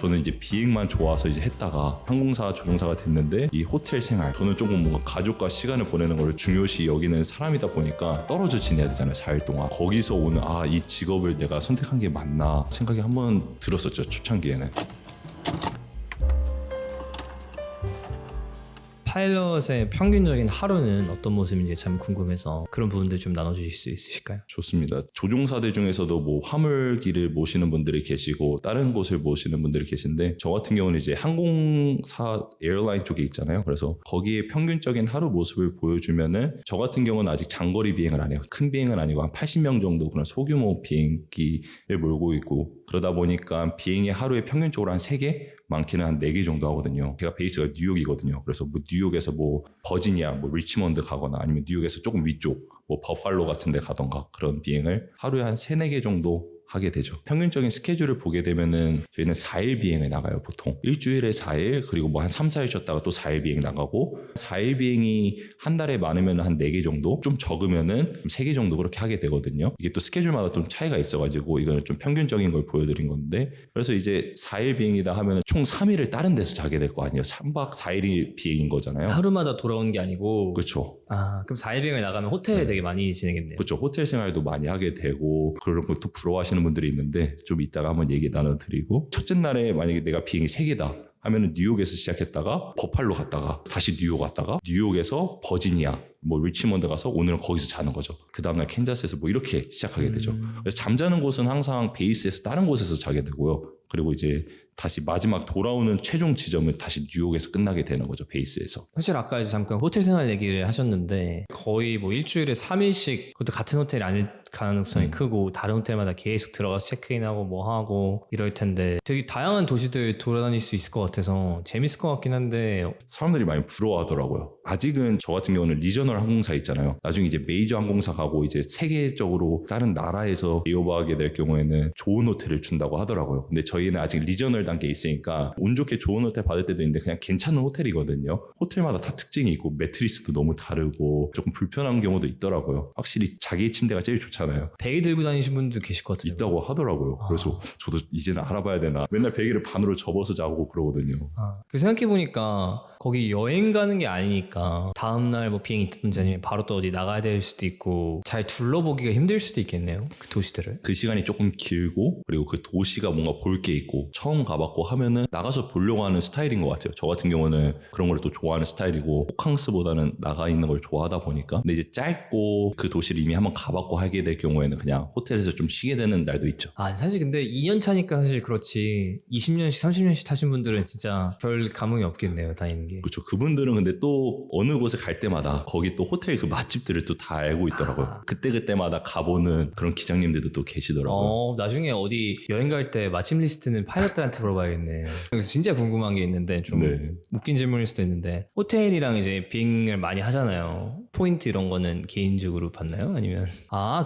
저는 이제 비행만 좋아서 이제 했다가 항공사 조종사가 됐는데 이 호텔 생활, 저는 조금 뭔가 가족과 시간을 보내는 걸 중요시 여기는 사람이다 보니까 떨어져 지내야 되잖아요. 4일 동안. 거기서 오는 이 직업을 내가 선택한 게 맞나 생각이 한번 들었었죠. 초창기에는. 파일럿의 평균적인 하루는 어떤 모습인지 참 궁금해서 그런 부분들 좀 나눠주실 수 있으실까요? 좋습니다. 조종사들 중에서도 뭐 화물기를 모시는 분들이 계시고 다른 곳을 모시는 분들이 계신데 저 같은 경우는 이제 항공사 에어라인 쪽에 있잖아요. 그래서 거기에 평균적인 하루 모습을 보여주면은 저 같은 경우는 아직 장거리 비행을 안 해요. 큰 비행은 아니고 한 80명 정도 그런 소규모 비행기를 몰고 있고 그러다 보니까 비행이 하루에 평균적으로 한 3개? 많게는 한 4개 정도 하거든요. 제가 베이스가 뉴욕이거든요. 그래서 뭐 뉴욕에서 뭐 버지니아, 뭐 리치먼드 가거나 아니면 뉴욕에서 조금 위쪽, 뭐 버팔로 같은 데 가던가 그런 비행을 하루에 한 3-4개 정도 하게 되죠. 평균적인 스케줄을 보게 되면은 저희는 4일 비행을 나가요, 보통. 일주일에 4일, 그리고 뭐 한 3-4일 쉬었다가 또 4일 비행 나가고 4일 비행이 한 달에 많으면 한 4개 정도, 좀 적으면은 3개 정도 그렇게 하게 되거든요. 이게 또 스케줄마다 좀 차이가 있어가지고 이거는 좀 평균적인 걸 보여드린 건데 그래서 이제 4일 비행이다 하면은 총 3일을 다른 데서 자게 될 거 아니에요. 3박 4일이 비행인 거잖아요. 하루마다 돌아오는 게 아니고 그렇죠. 그럼 4일 비행을 나가면 호텔에 되게 많이 지내겠네요. 그렇죠. 호텔 생활도 많이 하게 되고 그런 걸 또 부러워하시는 분들이 있는데 좀 이따가 한번 얘기 나눠드리고 첫째 날에 만약에 내가 비행이 3개다 하면은 뉴욕에서 시작했다가 버팔로 갔다가 다시 뉴욕 갔다가 뉴욕에서 버지니아 뭐 리치먼드 가서 오늘은 거기서 자는 거죠. 그 다음날 캔자스에서 뭐 이렇게 시작하게 되죠. 그래서 잠자는 곳은 항상 베이스에서 다른 곳에서 자게 되고요. 그리고 이제 다시 마지막 돌아오는 최종 지점은 다시 뉴욕에서 끝나게 되는 거죠. 베이스에서. 사실 아까 이제 잠깐 호텔 생활 얘기를 하셨는데 거의 뭐 일주일에 3일씩 그것도 같은 호텔이 아닐 가능성이 크고 다른 호텔마다 계속 들어가서 체크인하고 뭐 하고 이럴 텐데 되게 다양한 도시들 돌아다닐 수 있을 것 같아서 재밌을 것 같긴 한데 사람들이 많이 부러워하더라고요. 아직은 저 같은 경우는 리저널 항공사 있잖아요. 나중에 이제 메이저 항공사 가고 이제 세계적으로 다른 나라에서 레이오버하게 될 경우에는 좋은 호텔을 준다고 하더라고요. 근데 저희는 아직 리저널 단계에 있으니까 운 좋게 좋은 호텔 받을 때도 있는데 그냥 괜찮은 호텔이거든요. 호텔마다 다 특징이 있고 매트리스도 너무 다르고 조금 불편한 경우도 있더라고요. 확실히 자기 침대가 제일 좋잖아요. 베개 들고 다니신 분도 계실 것 같아요. 있다고 하더라고요. 그래서 저도 이제는 알아봐야 되나. 맨날 베개를 반으로 접어서 자고 그러거든요. 그 생각해보니까 거기 여행 가는 게 아니니까 다음날 뭐 비행이 있든지 아니면 바로 또 어디 나가야 될 수도 있고 잘 둘러보기가 힘들 수도 있겠네요. 그 도시들을. 그 시간이 조금 길고 그리고 그 도시가 뭔가 볼 게 있고 처음 가봤고 하면은 나가서 보려고 하는 스타일인 것 같아요. 저 같은 경우는 그런 걸 또 좋아하는 스타일이고 호캉스보다는 나가 있는 걸 좋아하다 보니까 근데 이제 짧고 그 도시를 이미 한번 가봤고 하게 될 경우에는 그냥 호텔에서 좀 쉬게 되는 날도 있죠. 사실 근데 2년 차니까 사실 그렇지 20년씩 30년씩 타신 분들은 진짜 별 감흥이 없겠네요. 다니는 게. 그렇죠. 그분들은 근데 또 어느 곳에 갈 때마다 거기 또 호텔 그 맛집들을 또 다 알고 있더라고요. 그때그때마다 가보는 그런 기장님들도 또 계시더라고요. 나중에 어디 여행 갈 때 맛집 리스트는 파일럿들한테 물어봐야겠네. 그래서 진짜 궁금한 게 있는데 좀 웃긴 질문일 수도 있는데 호텔이랑 이제 비행을 많이 하잖아요. 포인트 이런 거는 개인적으로 받나요? 아니면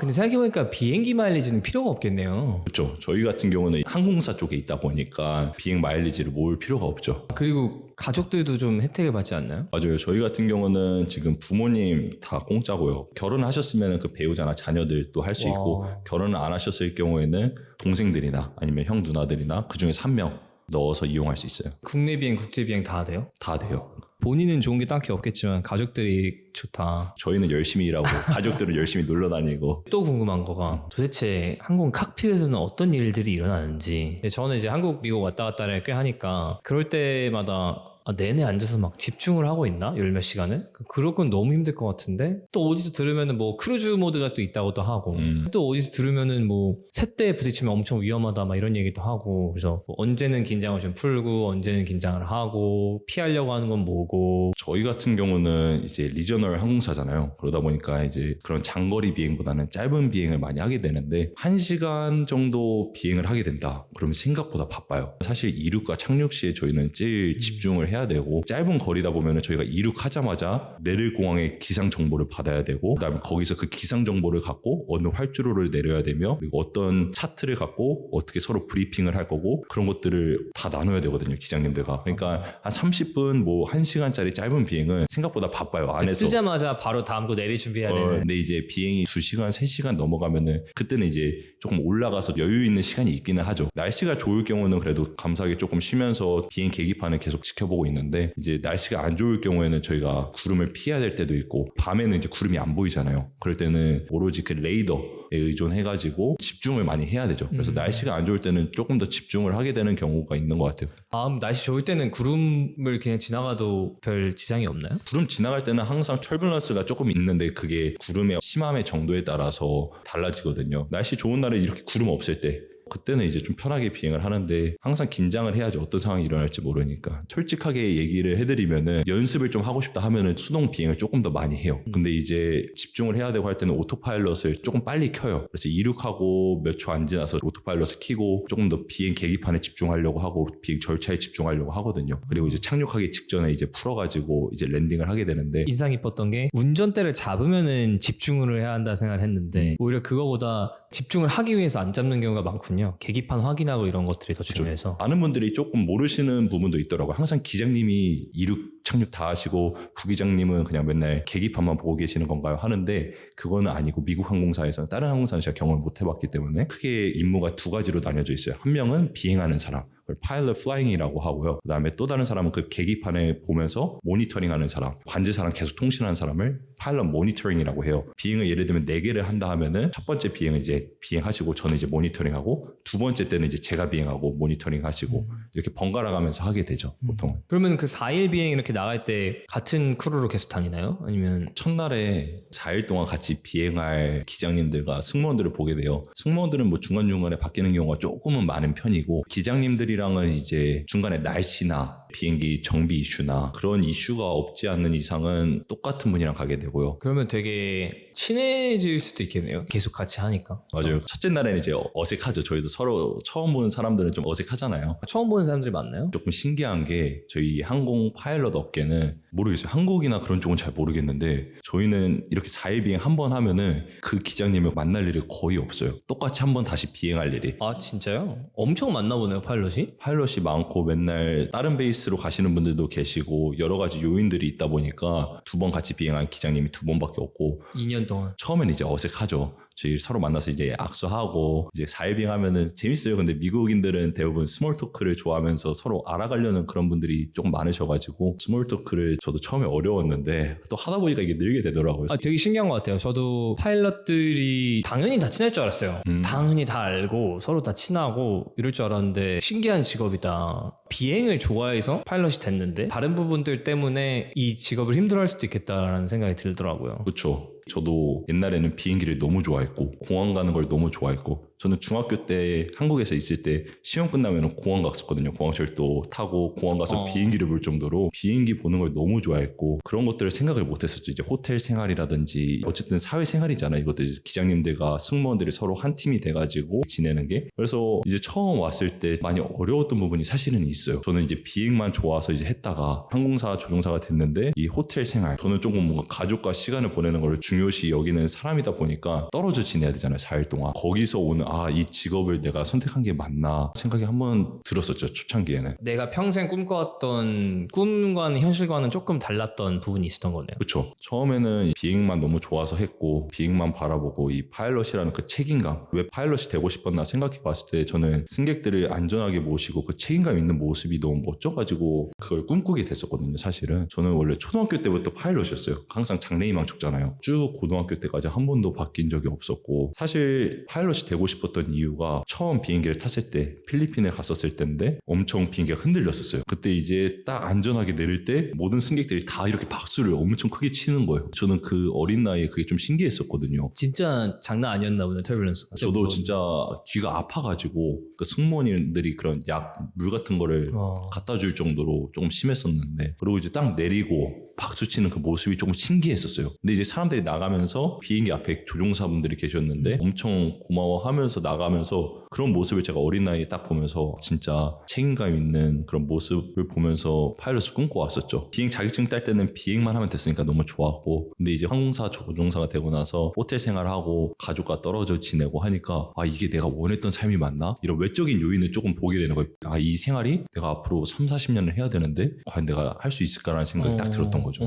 근데 생각해보니까 비행기 마일리지는 필요가 없겠네요. 그렇죠. 저희 같은 경우는 항공사 쪽에 있다 보니까 비행 마일리지를 모을 필요가 없죠. 그리고 가족들도 좀 혜택을 받지 않나요? 맞아요. 저희 같은 경우는 지금 부모님 다 공짜고요. 결혼하셨으면 그 배우자나 자녀들도 할 수 있고 결혼을 안 하셨을 경우에는 동생들이나 아니면 형 누나들이나 그중에서 1명 넣어서 이용할 수 있어요. 국내 비행, 국제 비행 다 돼요? 다 돼요. 본인은 좋은 게 딱히 없겠지만 가족들이 좋다. 저희는 열심히 일하고 가족들은 열심히 놀러 다니고. 또 궁금한 거가 도대체 항공 칵핏에서는 어떤 일들이 일어나는지. 저는 이제 한국, 미국 왔다 갔다를 꽤 하니까 그럴 때마다 내내 앉아서 막 집중을 하고 있나? 열 몇 시간을? 그럴 건 너무 힘들 것 같은데 또 어디서 들으면은 뭐 크루즈 모드가 또 있다고도 하고 또 어디서 들으면은 뭐 새떼에 부딪히면 엄청 위험하다 막 이런 얘기도 하고 그래서 뭐 언제는 긴장을 좀 풀고 언제는 긴장을 하고 피하려고 하는 건 뭐고. 저희 같은 경우는 이제 리저널 항공사잖아요. 그러다 보니까 이제 그런 장거리 비행보다는 짧은 비행을 많이 하게 되는데 1시간 정도 비행을 하게 된다. 그러면 생각보다 바빠요. 사실 이륙과 착륙 시에 저희는 제일 집중을 해야 되고 짧은 거리다 보면은 저희가 이륙하자마자 내릴 공항의 기상 정보를 받아야 되고 그다음에 거기서 그 기상 정보를 갖고 어느 활주로를 내려야 되며 그리고 어떤 차트를 갖고 어떻게 서로 브리핑을 할 거고 그런 것들을 다 나눠야 되거든요 기장님들과. 그러니까 한 30분 뭐 1시간짜리 짧은 비행은 생각보다 바빠요. 안에서 뜨자마자 바로 다음 거 내리 준비해야 되는. 근데 이제 비행이 2시간 3시간 넘어가면은 그때는 이제 조금 올라가서 여유 있는 시간이 있기는 하죠. 날씨가 좋을 경우는 그래도 감사하게 조금 쉬면서 비행 계기판을 계속 지켜보고 있는데 이제 날씨가 안 좋을 경우에는 저희가 구름을 피해야 될 때도 있고 밤에는 이제 구름이 안 보이잖아요. 그럴 때는 오로지 그 레이더에 의존해가지고 집중을 많이 해야 되죠. 그래서 날씨가 안 좋을 때는 조금 더 집중을 하게 되는 경우가 있는 것 같아요. 날씨 좋을 때는 구름을 그냥 지나가도 별 지장이 없나요? 구름 지나갈 때는 항상 터뷸런스가 조금 있는데 그게 구름의 심함의 정도에 따라서 달라지거든요. 날씨 좋은 날에 이렇게 구름 없을 때 그때는 이제 좀 편하게 비행을 하는데 항상 긴장을 해야죠. 어떤 상황이 일어날지 모르니까. 솔직하게 얘기를 해드리면은 연습을 좀 하고 싶다 하면은 수동 비행을 조금 더 많이 해요. 근데 이제 집중을 해야 되고 할 때는 오토파일럿을 조금 빨리 켜요. 그래서 이륙하고 몇 초 안 지나서 오토파일럿을 켜고 조금 더 비행 계기판에 집중하려고 하고 비행 절차에 집중하려고 하거든요. 그리고 이제 착륙하기 직전에 이제 풀어가지고 이제 랜딩을 하게 되는데 인상 깊었던 게 운전대를 잡으면은 집중을 해야 한다 생각을 했는데 오히려 그거보다 집중을 하기 위해서 안 잡는 경우가 많군요. 계기판 확인하고 이런 것들이 더 중요해서. 많은 분들이 조금 모르시는 부분도 있더라고요. 항상 기장님이 이륙 착륙 다 하시고 부기장님은 그냥 맨날 계기판만 보고 계시는 건가요? 하는데 그거는 아니고 미국 항공사에서는 다른 항공사는 제가 경험을 못 해봤기 때문에 크게 임무가 두 가지로 나뉘어져 있어요. 한 명은 비행하는 사람, 그걸 파일럿 플라잉이라고 하고요. 그 다음에 또 다른 사람은 그 계기판에 보면서 모니터링하는 사람, 관제사랑 계속 통신하는 사람을 파일럿 모니터링이라고 해요. 비행을 예를 들면 4개를 한다 하면은 첫 번째 비행은 이제 비행하시고 저는 이제 모니터링하고 두 번째 때는 이제 제가 비행하고 모니터링 하시고 이렇게 번갈아 가면서 하게 되죠. 보통은. 그러면 그 4일 비행 이렇게 나갈 때 같은 크루로 계속 다니나요? 아니면 첫날에 4일 동안 같이 비행할 기장님들과 승무원들을 보게 돼요. 승무원들은 뭐 중간중간에 바뀌는 경우가 조금은 많은 편이고 기장님들이랑은 이제 중간에 날씨나 비행기 정비 이슈나 그런 이슈가 없지 않는 이상은 똑같은 분이랑 가게 되고요. 그러면 되게 친해질 수도 있겠네요. 계속 같이 하니까. 맞아요. 첫째 날에는 이제 어색하죠. 저희도 서로 처음 보는 사람들은 좀 어색하잖아요. 처음 보는 사람들이 많나요? 조금 신기한 게 저희 항공 파일럿 업계는 모르겠어요. 한국이나 그런 쪽은 잘 모르겠는데 저희는 이렇게 4일 비행 한 번 하면은 그 기장님을 만날 일이 거의 없어요. 똑같이 한 번 다시 비행할 일이. 아 진짜요? 엄청 많나 보네요 파일럿이? 파일럿이 많고 맨날 다른 베이스로 가시는 분들도 계시고 여러 가지 요인들이 있다 보니까 두 번 같이 비행한 기장님이 2번밖에 없고 2년 동안. 처음엔 이제 어색하죠. 저희 서로 만나서 이제 악수하고 이제 4일 비행하면은 재밌어요. 근데 미국인들은 대부분 스몰 토크를 좋아하면서 서로 알아가려는 그런 분들이 조금 많으셔가지고 스몰 토크를 저도 처음에 어려웠는데 또 하다 보니까 이게 늘게 되더라고요. 되게 신기한 것 같아요. 저도 파일럿들이 당연히 다 친할 줄 알았어요. 당연히 다 알고 서로 다 친하고 이럴 줄 알았는데 신기한 직업이다. 비행을 좋아해서 파일럿이 됐는데 다른 부분들 때문에 이 직업을 힘들어할 수도 있겠다라는 생각이 들더라고요. 그렇죠. 저도 옛날에는 비행기를 너무 좋아했고 공항 가는 걸 너무 좋아했고 저는 중학교 때 한국에서 있을 때 시험 끝나면 공항 갔었거든요. 공항철도 타고 공항 가서 비행기를 볼 정도로 비행기 보는 걸 너무 좋아했고 그런 것들을 생각을 못했었죠. 이제 호텔 생활이라든지 어쨌든 사회생활이잖아요. 이것도 기장님들과 승무원들이 서로 한 팀이 돼가지고 지내는 게. 그래서 이제 처음 왔을 때 많이 어려웠던 부분이 사실은 있어요. 저는 이제 비행만 좋아서 이제 했다가 항공사 조종사가 됐는데 이 호텔 생활 저는 조금 뭔가 가족과 시간을 보내는 걸 중요시 여기는 사람이다 보니까 떨어져 지내야 되잖아요. 4일 동안. 거기서 오는 이 직업을 내가 선택한 게 맞나 생각이 한번 들었었죠. 초창기에는. 내가 평생 꿈꿔왔던 꿈과는 현실과는 조금 달랐던 부분이 있었던 거네요. 그렇죠. 처음에는 비행만 너무 좋아서 했고 비행만 바라보고 이 파일럿이라는 그 책임감 왜 파일럿이 되고 싶었나 생각해 봤을 때 저는 승객들을 안전하게 모시고 그 책임감 있는 모습이 너무 멋져가지고 그걸 꿈꾸게 됐었거든요. 사실은 저는 원래 초등학교 때부터 파일럿이었어요. 항상 장래희망 촉잖아요. 쭉 고등학교 때까지 한 번도 바뀐 적이 없었고 사실 파일럿이 되고 싶었던 이유가 처음 비행기를 탔을 때 필리핀에 갔었을 때인데 엄청 비행기가 흔들렸었어요. 그때 이제 딱 안전하게 내릴 때 모든 승객들이 다 이렇게 박수를 엄청 크게 치는 거예요. 저는 그 어린 나이에 그게 좀 신기했었거든요. 진짜 장난 아니었나 보네 터뷸런스가. 저도 진짜 귀가 아파가지고 그 승무원들이 그런 약, 물 같은 거를 갖다 줄 정도로 조금 심했었는데 그리고 이제 딱 내리고 박수 치는 그 모습이 조금 신기했었어요. 근데 이제 사람들이 나가면서 비행기 앞에 조종사분들이 계셨는데 엄청 고마워하면서 나가면서 그런 모습을 제가 어린 나이에 딱 보면서 진짜 책임감 있는 그런 모습을 보면서 파일럿을 꿈꿔왔었죠. 비행 자격증 딸 때는 비행만 하면 됐으니까 너무 좋았고, 근데 이제 항공사 조종사가 되고 나서 호텔 생활하고 가족과 떨어져 지내고 하니까 아 이게 내가 원했던 삶이 맞나? 이런 외적인 요인을 조금 보게 되는 거예요. 아 이 생활이 내가 앞으로 3, 40년을 해야 되는데 과연 내가 할 수 있을까라는 생각이 딱 들었던 거죠.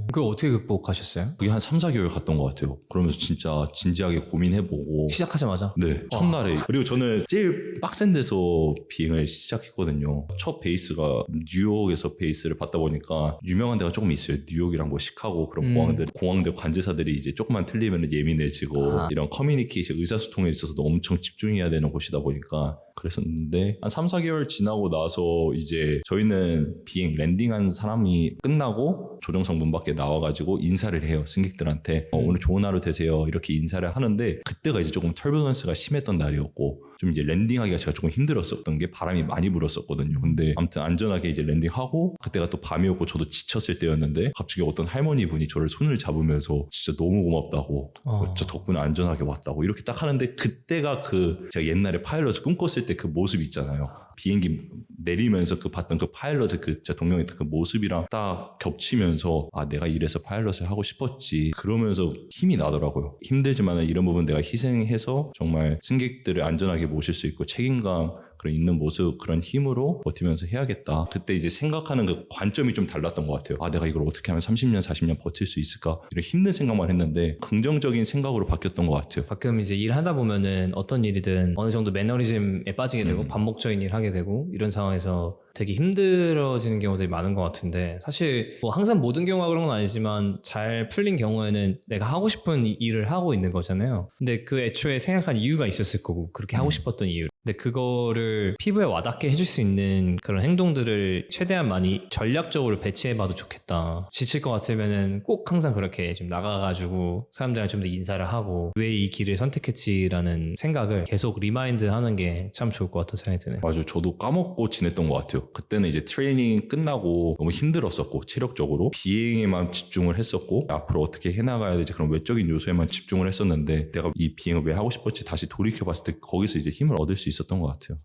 그걸 어떻게 극복하셨어요? 그게 한 3, 4개월 갔던 것 같아요. 그러면서 진짜 진지하게 고민해보고 시작하자마자? 네, 첫날에. 그리고 저는 제일 빡센 데서 비행을 시작했거든요. 첫 베이스가 뉴욕에서 베이스를 받다 보니까 유명한 데가 조금 있어요. 뉴욕이랑 뭐 시카고 그런 공항들 관제사들이 이제 조금만 틀리면 예민해지고 이런 커뮤니케이션, 의사소통에 있어서도 엄청 집중해야 되는 곳이다 보니까 그랬었는데 한 3, 4개월 지나고 나서 이제 저희는 비행 랜딩한 사람이 끝나고 조종석 문 밖에 나와가지고 인사를 해요. 승객들한테 오늘 좋은 하루 되세요 이렇게 인사를 하는데 그때가 이제 조금 털뷰런스가 심했던 날이었고 좀 이제 랜딩하기가 제가 조금 힘들었었던 게 바람이 많이 불었었거든요. 근데 아무튼 안전하게 이제 랜딩하고 그때가 또 밤이었고 저도 지쳤을 때였는데 갑자기 어떤 할머니 분이 저를 손을 잡으면서 진짜 너무 고맙다고 저 덕분에 안전하게 왔다고 이렇게 딱 하는데 그때가 그 제가 옛날에 파일럿을 꿈꿨을 때 그 모습 있잖아요. 비행기 내리면서 그 봤던 그 파일럿의 그 진짜 동경했던 그 모습이랑 딱 겹치면서 아 내가 이래서 파일럿을 하고 싶었지 그러면서 힘이 나더라고요. 힘들지만 이런 부분 내가 희생해서 정말 승객들을 안전하게 모실 수 있고 책임감 그런 있는 모습 그런 힘으로 버티면서 해야겠다. 그때 이제 생각하는 그 관점이 좀 달랐던 것 같아요. 아 내가 이걸 어떻게 하면 30년 40년 버틸 수 있을까 이런 힘든 생각만 했는데 긍정적인 생각으로 바뀌었던 것 같아요. 가끔 이제 일하다 보면은 어떤 일이든 어느 정도 매너리즘에 빠지게 되고 반복적인 일 하게 되고 이런 상황에서 되게 힘들어지는 경우들이 많은 것 같은데 사실 뭐 항상 모든 경우가 그런 건 아니지만 잘 풀린 경우에는 내가 하고 싶은 일을 하고 있는 거잖아요. 근데 그 애초에 생각한 이유가 있었을 거고 그렇게 하고 싶었던 이유. 근데 그거를 피부에 와닿게 해줄 수 있는 그런 행동들을 최대한 많이 전략적으로 배치해봐도 좋겠다. 지칠 것 같으면은 꼭 항상 그렇게 좀 나가가지고 사람들이랑 좀 더 인사를 하고 왜 이 길을 선택했지라는 생각을 계속 리마인드 하는 게 참 좋을 것 같다는 생각이 드네요. 맞아요. 저도 까먹고 지냈던 것 같아요. 그때는 이제 트레이닝 끝나고 너무 힘들었었고 체력적으로 비행에만 집중을 했었고 앞으로 어떻게 해나가야 되지 그런 외적인 요소에만 집중을 했었는데 내가 이 비행을 왜 하고 싶었지 다시 돌이켜봤을 때 거기서 이제 힘을 얻을 수 있었던 것 같아요.